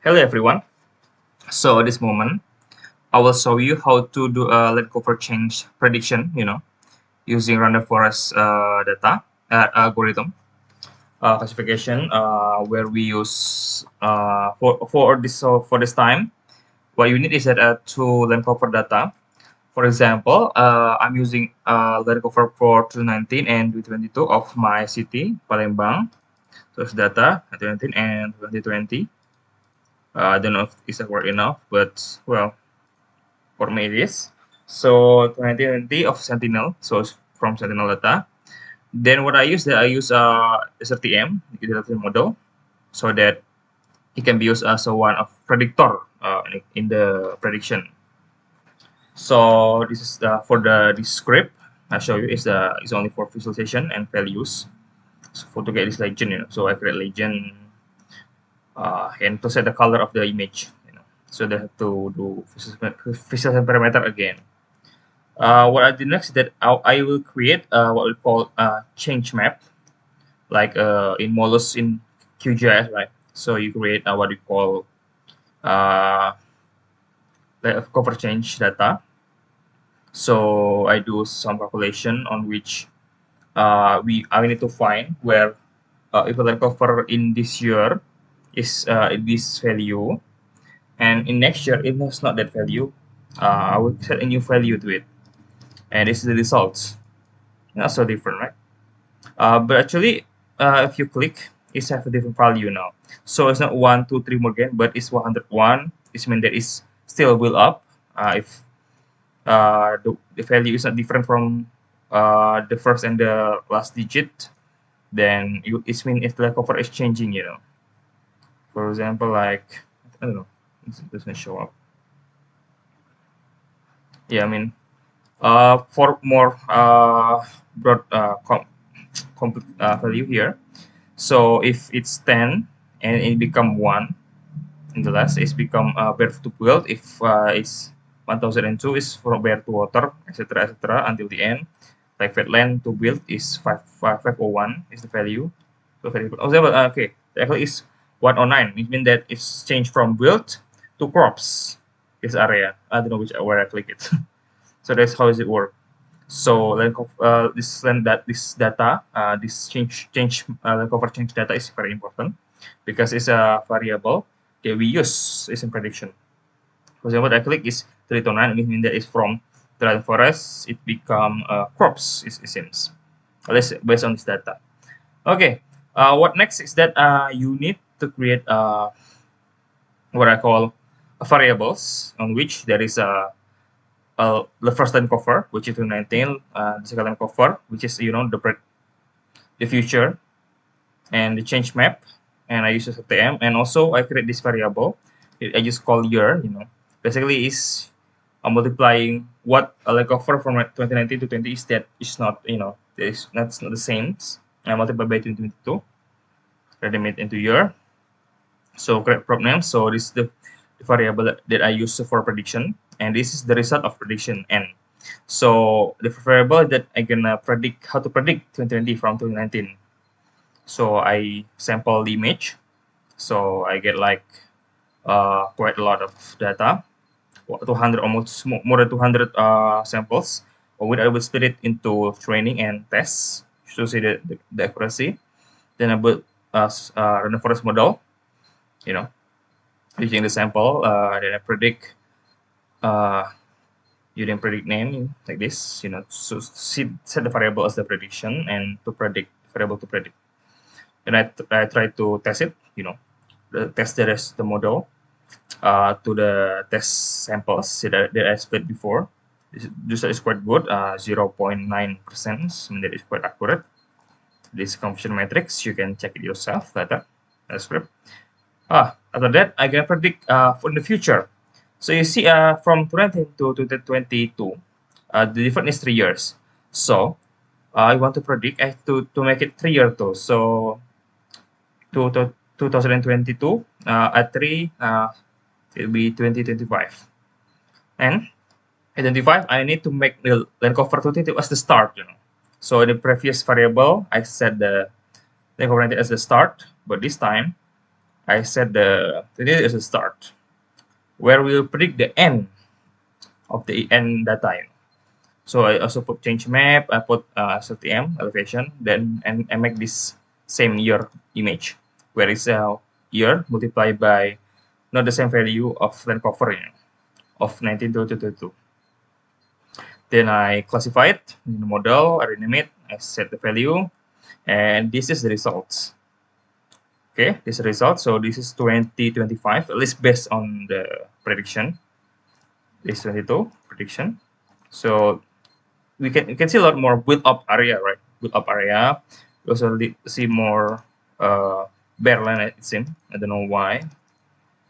Hello everyone. So at this moment, I will show you how to do a landcover change prediction, using random forest data algorithm classification, where we use for this time. What you need is that two landcover data. For example, I'm using landcover for 2019 and 2022 of my city, Palembang. So it's data 2019 and 2020. I don't know if it's work enough, but well, for me it is. So 2020 of Sentinel, so it's from Sentinel data. Then what I use, SRTM, data model, so that it can be used as a one of predictor in the prediction. So this is for this script I show you is only for visualization and values. So for to get this legend, so I create legend and to set the color of the image, so they have to do visualization parameter again. What I do next is that I will create what we call a change map, like in Molus in QGIS, right? So you create what we call uh, cover change data. So I do some calculation on which I need to find where if the cover in this year is this value, and in next year it was not that value. I will set a new value to it, and this is the results. Not so different, right? But actually, if you click, it's have a different value now. So it's not 1, 2, 3 more again, but it's 101. It means that it's still will up. If the value is not different from the first and the last digit, then it means if the cover is changing, For example, like, I don't know, it doesn't show up. Yeah, I mean, for more broad complete value here. So if it's 10 and it become 1 in the last, it's become bear to build. If it's 1002 is from bear to water, etc., until the end. Like wetland to build is 501 is the value. So very good. Okay, the actually is 109. It means that it's changed from build to crops. This area. I don't know where I click it. So that's how does it work. So this data, this land cover change data is very important because it's a variable that we use is in prediction. For example, I click is 329, it means that it's from dry forest, it become crops, it seems. At least based on this data. Okay, what next is that you need to create what I call variables on which there is the first time cover, which is 2019, the second time cover, which is the future, and the change map, and I use STM, and also I create this variable. I just call year. Basically is multiplying what a cover from 2019 to 20 is that is not that's not the same. I multiply by 2022, redeem it into year. So create prop name. So this is the variable that I use for prediction, and this is the result of prediction n. So the variable that I can predict how to predict 2020 from 2019. So I sample the image. So I get like quite a lot of data, 200 almost more than 200 samples. Which I will split it into training and tests to see the accuracy. Then I build random forest model, using the sample. Then I predict using predict name like this, so set the variable as the prediction and to predict variable to predict. Then I try to test it, test the model to the test samples that I split before. This is quite good, 0.9%, and that is quite accurate. This confusion matrix, you can check it yourself later. Script. After that, I can predict for the future. So you see, from 20 to 2022, the difference is 3 years. So I want to predict, I have to make it 3 years too. So to 2022 at 3, it will be 2025. And at 25, I need to make the land cover 22 as the start. So in the previous variable, I set the land cover as the start, but this time I set this is a start where we'll predict the end of the end data. So I also put change map, I put STM elevation, then and I make this same year image, where is year multiplied by not the same value of land cover of 1922. Then I classify it in the model, I rename it, I set the value, and this is the results. Okay, this is the result. So this is 2025, at least based on the prediction. This 22 prediction. So you can see a lot more build up area, right? Build up area. We also see more bare land, it seems. I don't know why.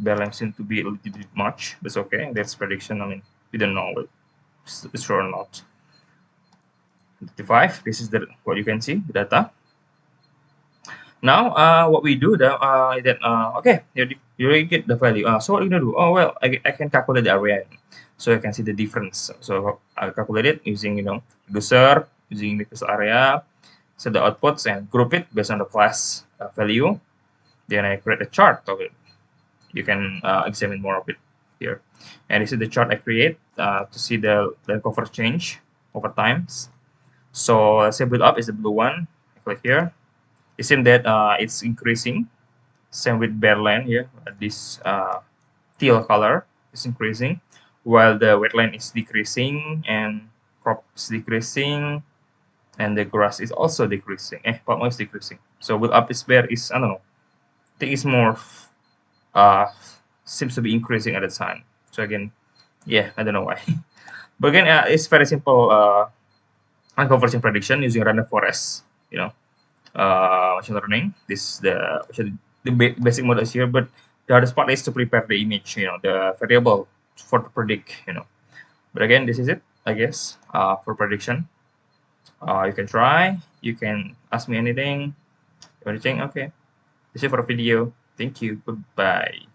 Bare land seems to be a little bit much. That's okay. That's prediction. I mean, we don't know if it's true or not. 55. This is what you can see, the data. Now, what we do okay, you already get the value. So what are you gonna do? Oh well, I can calculate the area, so I can see the difference. So I calculate it using reducer, using the area, set the outputs and group it based on the class value. Then I create a chart of it. You can examine more of it here. And this is the chart I create to see the cover change over times. So let's say build up is the blue one. I click here. It seems that it's increasing. Same with bare land here. This teal color is increasing, while the wetland is decreasing and crop is decreasing, and the grass is also decreasing. Palm oil is decreasing. So build up is bare is I don't know. I think it's more uh seems to be increasing at the time. So again, yeah, I don't know why. But again, it's very simple unconversion prediction using random forest. Machine learning. This the basic model is here, but the hardest part is to prepare the image, the variable for to predict, But again, this is it, I guess, for prediction. You can try. You can ask me anything. Anything? Okay. This is for a video. Thank you. Goodbye.